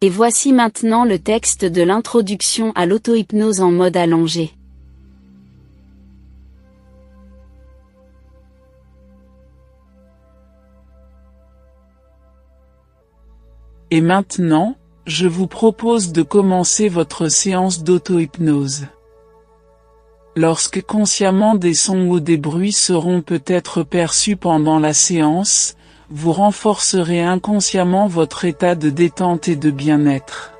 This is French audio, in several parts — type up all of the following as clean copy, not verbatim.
Et voici maintenant le texte de l'introduction à l'auto-hypnose en mode allongé. Et maintenant, je vous propose de commencer votre séance d'auto-hypnose. Lorsque consciemment des sons ou des bruits seront peut-être perçus pendant la séance, vous renforcerez inconsciemment votre état de détente et de bien-être.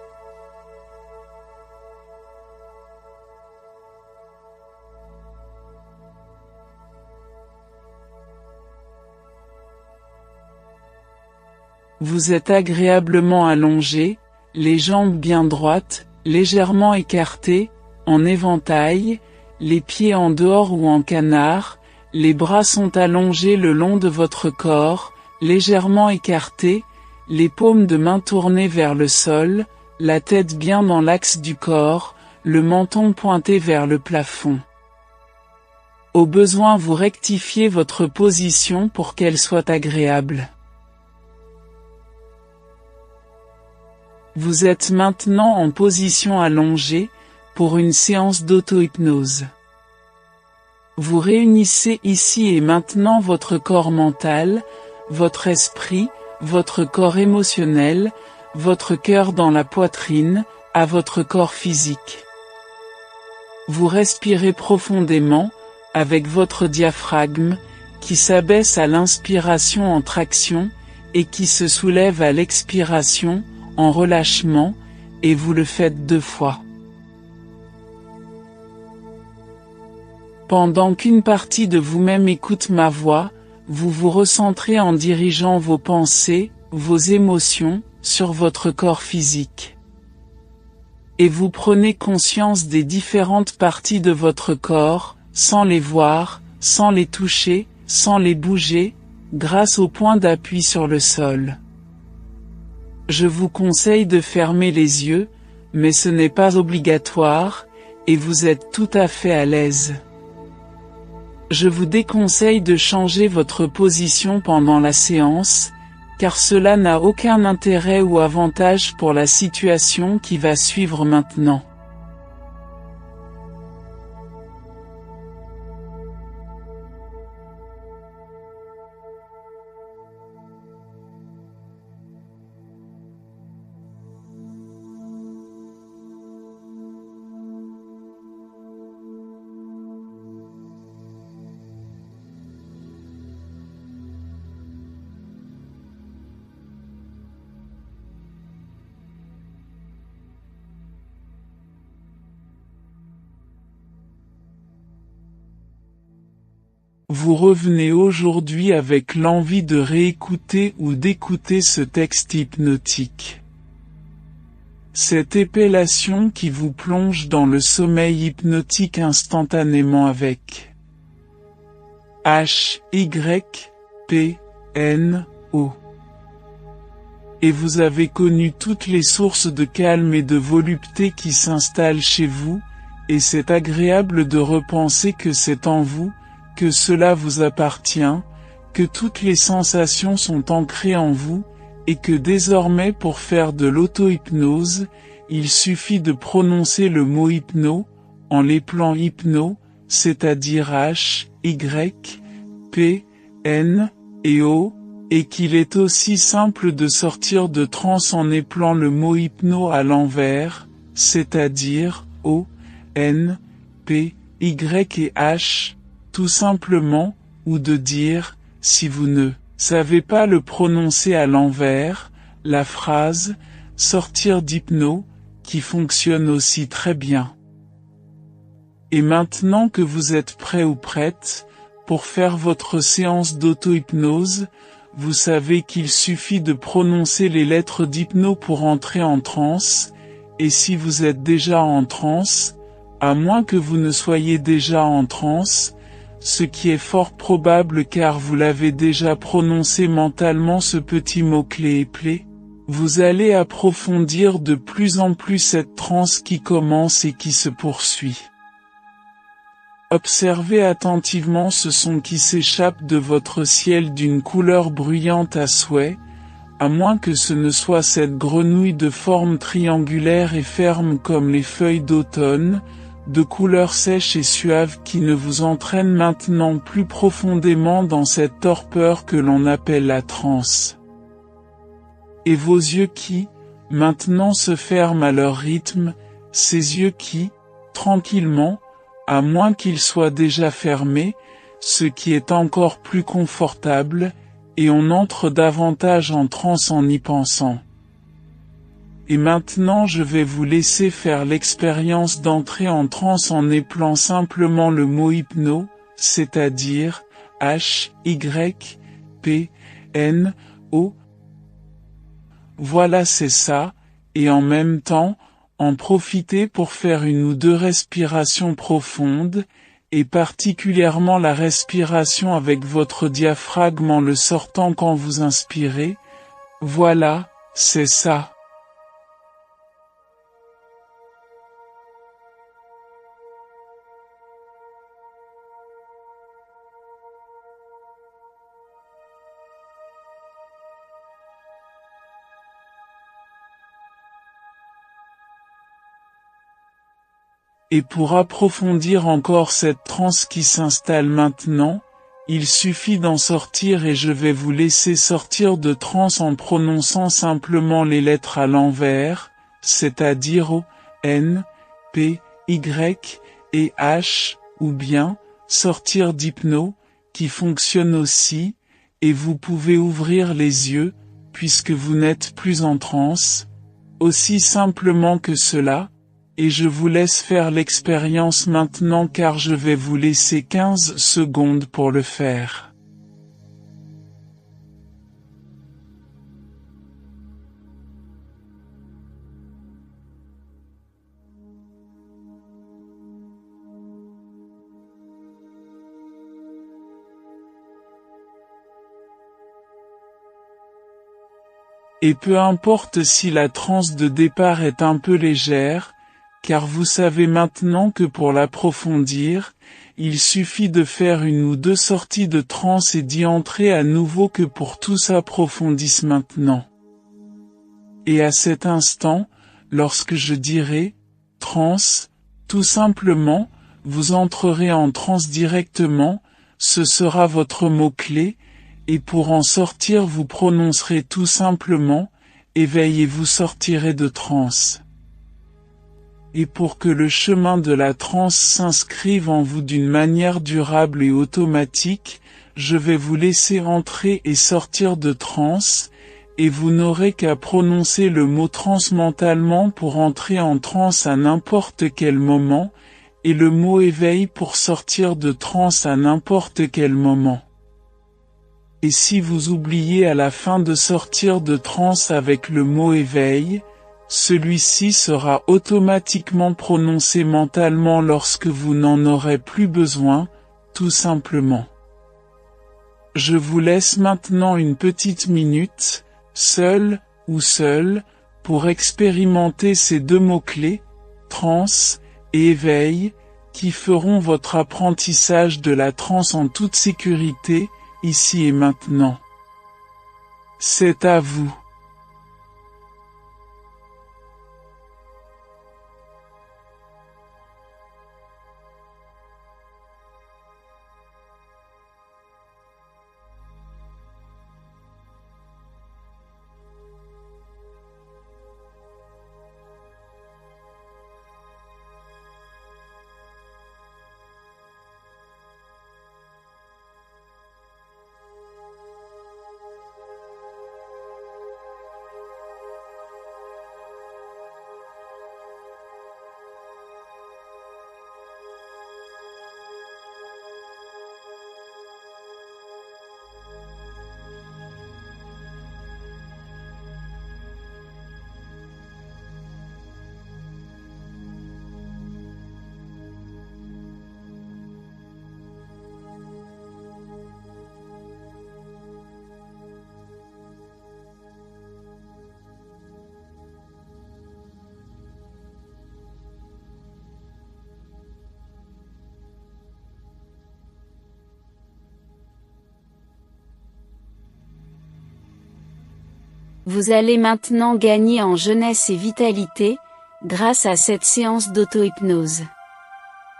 Vous êtes agréablement allongé, les jambes bien droites, légèrement écartées, en éventail, les pieds en dehors ou en canard, les bras sont allongés le long de votre corps, légèrement écartés, les paumes de main tournées vers le sol, la tête bien dans l'axe du corps, le menton pointé vers le plafond. Au besoin vous rectifiez votre position pour qu'elle soit agréable. Vous êtes maintenant en position allongée, pour une séance d'auto-hypnose. Vous réunissez ici et maintenant votre corps mental, votre esprit, votre corps émotionnel, votre cœur dans la poitrine, à votre corps physique. Vous respirez profondément, avec votre diaphragme, qui s'abaisse à l'inspiration en traction, et qui se soulève à l'expiration, en relâchement, et vous le faites 2 fois. Pendant qu'une partie de vous-même écoute ma voix, vous vous recentrez en dirigeant vos pensées, vos émotions, sur votre corps physique. Et vous prenez conscience des différentes parties de votre corps, sans les voir, sans les toucher, sans les bouger, grâce au point d'appui sur le sol. Je vous conseille de fermer les yeux, mais ce n'est pas obligatoire, et vous êtes tout à fait à l'aise. Je vous déconseille de changer votre position pendant la séance, car cela n'a aucun intérêt ou avantage pour la situation qui va suivre maintenant. Vous revenez aujourd'hui avec l'envie de réécouter ou d'écouter ce texte hypnotique. Cette épellation qui vous plonge dans le sommeil hypnotique instantanément avec H-Y-P-N-O. Et vous avez connu toutes les sources de calme et de volupté qui s'installent chez vous, et c'est agréable de repenser que c'est en vous, que cela vous appartient, que toutes les sensations sont ancrées en vous, et que désormais pour faire de l'auto-hypnose, il suffit de prononcer le mot hypno, en l'épelant hypno, c'est-à-dire H, Y, P, N, et O, et qu'il est aussi simple de sortir de transe en épelant le mot hypno à l'envers, c'est-à-dire O, N, P, Y et H, tout simplement, ou de dire, si vous ne savez pas le prononcer à l'envers, la phrase « sortir d'hypno » qui fonctionne aussi très bien. Et maintenant que vous êtes prêt ou prête, pour faire votre séance d'auto-hypnose, vous savez qu'il suffit de prononcer les lettres d'hypno pour entrer en transe, et si vous êtes déjà en transe, à moins que vous ne soyez déjà en transe, ce qui est fort probable car vous l'avez déjà prononcé mentalement ce petit mot-clé éplé, vous allez approfondir de plus en plus cette transe qui commence et qui se poursuit. Observez attentivement ce son qui s'échappe de votre ciel d'une couleur bruyante à souhait, à moins que ce ne soit cette grenouille de forme triangulaire et ferme comme les feuilles d'automne, de couleur sèche et suave qui ne vous entraîne maintenant plus profondément dans cette torpeur que l'on appelle la transe. Et vos yeux qui, maintenant se ferment à leur rythme, ces yeux qui, tranquillement, à moins qu'ils soient déjà fermés, ce qui est encore plus confortable, et on entre davantage en transe en y pensant. Et maintenant je vais vous laisser faire l'expérience d'entrer en transe en épelant simplement le mot hypno, c'est-à-dire H-Y-P-N-O. Voilà c'est ça, et en même temps, en profiter pour faire une ou deux respirations profondes, et particulièrement la respiration avec votre diaphragme en le sortant quand vous inspirez. Voilà, c'est ça. Et pour approfondir encore cette transe qui s'installe maintenant, il suffit d'en sortir et je vais vous laisser sortir de transe en prononçant simplement les lettres à l'envers, c'est-à-dire O, N, P, Y et H, ou bien, sortir d'hypno, qui fonctionne aussi, et vous pouvez ouvrir les yeux, puisque vous n'êtes plus en transe, aussi simplement que cela. Et je vous laisse faire l'expérience maintenant car je vais vous laisser 15 secondes pour le faire. Et peu importe si la transe de départ est un peu légère, car vous savez maintenant que pour l'approfondir, il suffit de faire une ou deux sorties de transe et d'y entrer à nouveau que pour tout s'approfondisse maintenant. Et à cet instant, lorsque je dirai « transe », tout simplement, vous entrerez en transe directement, ce sera votre mot-clé, et pour en sortir vous prononcerez tout simplement « éveil » et vous sortirez de transe. Et pour que le chemin de la transe s'inscrive en vous d'une manière durable et automatique, je vais vous laisser entrer et sortir de transe, et vous n'aurez qu'à prononcer le mot transe mentalement pour entrer en transe à n'importe quel moment, et le mot éveil pour sortir de transe à n'importe quel moment. Et si vous oubliez à la fin de sortir de transe avec le mot éveil, celui-ci sera automatiquement prononcé mentalement lorsque vous n'en aurez plus besoin, tout simplement. Je vous laisse maintenant une petite minute, seul ou seul, pour expérimenter ces deux mots-clés, transe et éveil, qui feront votre apprentissage de la transe en toute sécurité, ici et maintenant. C'est à vous. Vous allez maintenant gagner en jeunesse et vitalité, grâce à cette séance d'auto-hypnose.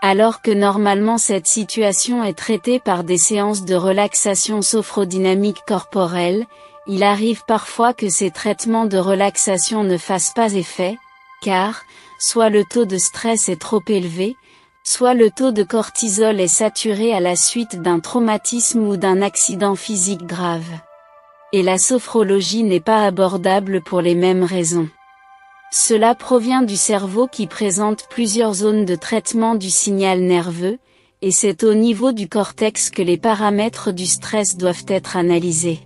Alors que normalement cette situation est traitée par des séances de relaxation sophodynamique corporelle, il arrive parfois que ces traitements de relaxation ne fassent pas effet, car, soit le taux de stress est trop élevé, soit le taux de cortisol est saturé à la suite d'un traumatisme ou d'un accident physique grave. Et la sophrologie n'est pas abordable pour les mêmes raisons. Cela provient du cerveau qui présente plusieurs zones de traitement du signal nerveux, et c'est au niveau du cortex que les paramètres du stress doivent être analysés.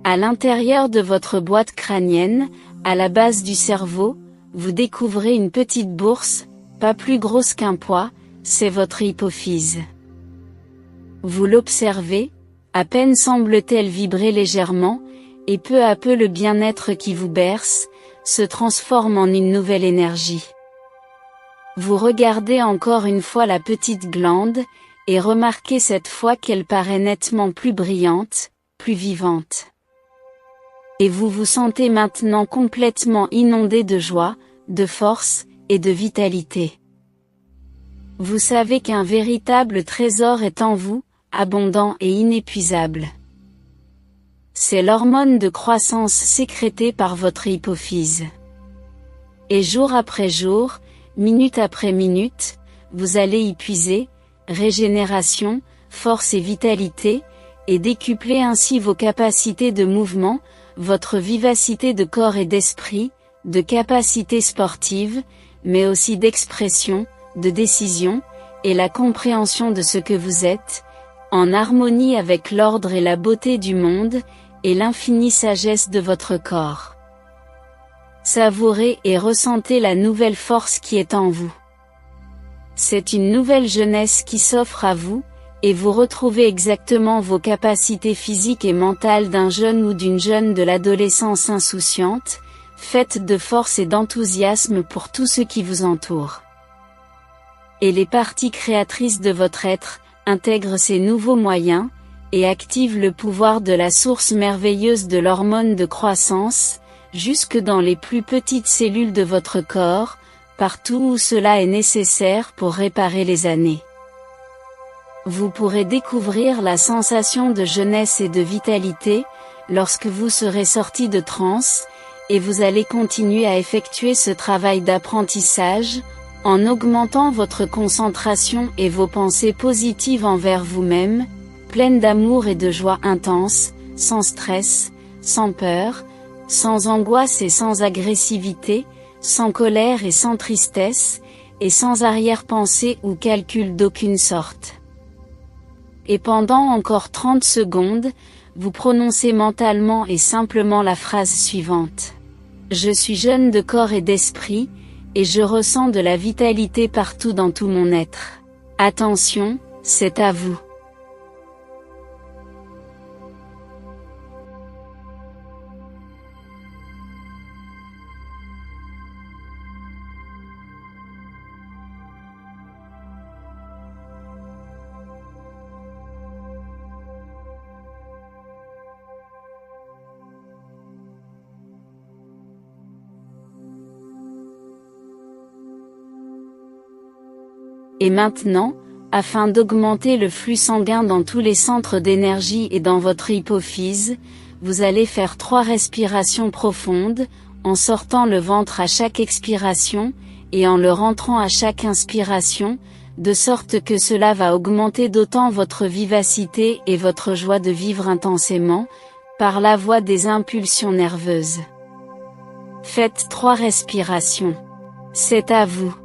À l'intérieur de votre boîte crânienne, à la base du cerveau, vous découvrez une petite bourse, pas plus grosse qu'un pois, c'est votre hypophyse. Vous l'observez, à peine semble-t-elle vibrer légèrement, et peu à peu le bien-être qui vous berce, se transforme en une nouvelle énergie. Vous regardez encore une fois la petite glande, et remarquez cette fois qu'elle paraît nettement plus brillante, plus vivante. Et vous vous sentez maintenant complètement inondé de joie, de force, et de vitalité. Vous savez qu'un véritable trésor est en vous, abondant et inépuisable. C'est l'hormone de croissance sécrétée par votre hypophyse. Et jour après jour, minute après minute, vous allez y puiser, régénération, force et vitalité, et décupler ainsi vos capacités de mouvement, votre vivacité de corps et d'esprit, de capacité sportive, mais aussi d'expression, de décision, et la compréhension de ce que vous êtes, en harmonie avec l'ordre et la beauté du monde, et l'infinie sagesse de votre corps. Savourez et ressentez la nouvelle force qui est en vous. C'est une nouvelle jeunesse qui s'offre à vous, et vous retrouvez exactement vos capacités physiques et mentales d'un jeune ou d'une jeune de l'adolescence insouciante, faite de force et d'enthousiasme pour tout ce qui vous entoure. Et les parties créatrices de votre être, intègrent ces nouveaux moyens, et activent le pouvoir de la source merveilleuse de l'hormone de croissance, jusque dans les plus petites cellules de votre corps, partout où cela est nécessaire pour réparer les années. Vous pourrez découvrir la sensation de jeunesse et de vitalité, lorsque vous serez sorti de transe, et vous allez continuer à effectuer ce travail d'apprentissage, en augmentant votre concentration et vos pensées positives envers vous-même, pleines d'amour et de joie intense, sans stress, sans peur, sans angoisse et sans agressivité, sans colère et sans tristesse, et sans arrière-pensée ou calcul d'aucune sorte. Et pendant encore 30 secondes, vous prononcez mentalement et simplement la phrase suivante. Je suis jeune de corps et d'esprit, et je ressens de la vitalité partout dans tout mon être. Attention, c'est à vous. Et maintenant, afin d'augmenter le flux sanguin dans tous les centres d'énergie et dans votre hypophyse, vous allez faire 3 respirations profondes, en sortant le ventre à chaque expiration, et en le rentrant à chaque inspiration, de sorte que cela va augmenter d'autant votre vivacité et votre joie de vivre intensément, par la voie des impulsions nerveuses. Faites 3 respirations. C'est à vous.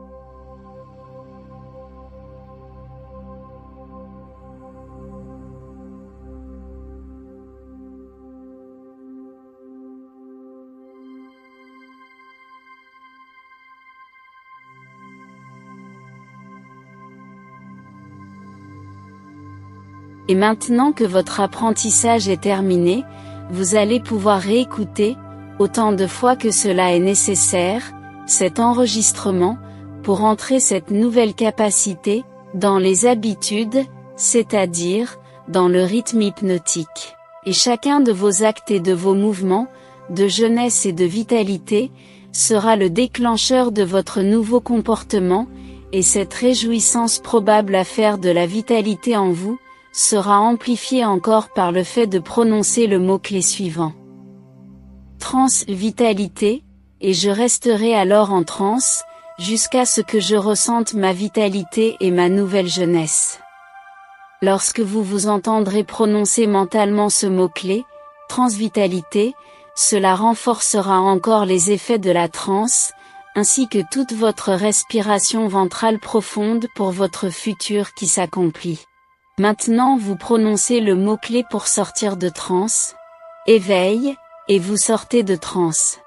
Et maintenant que votre apprentissage est terminé, vous allez pouvoir réécouter, autant de fois que cela est nécessaire, cet enregistrement, pour entrer cette nouvelle capacité, dans les habitudes, c'est-à-dire, dans le rythme hypnotique. Et chacun de vos actes et de vos mouvements, de jeunesse et de vitalité, sera le déclencheur de votre nouveau comportement, et cette réjouissance probable à faire de la vitalité en vous, sera amplifiée encore par le fait de prononcer le mot-clé suivant. Transe vitalité, et je resterai alors en transe, jusqu'à ce que je ressente ma vitalité et ma nouvelle jeunesse. Lorsque vous vous entendrez prononcer mentalement ce mot-clé, transvitalité, cela renforcera encore les effets de la transe, ainsi que toute votre respiration ventrale profonde pour votre futur qui s'accomplit. Maintenant vous prononcez le mot-clé pour sortir de transe, éveil, et vous sortez de transe.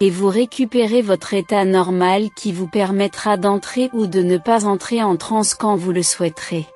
Et vous récupérez votre état normal qui vous permettra d'entrer ou de ne pas entrer en transe quand vous le souhaiterez.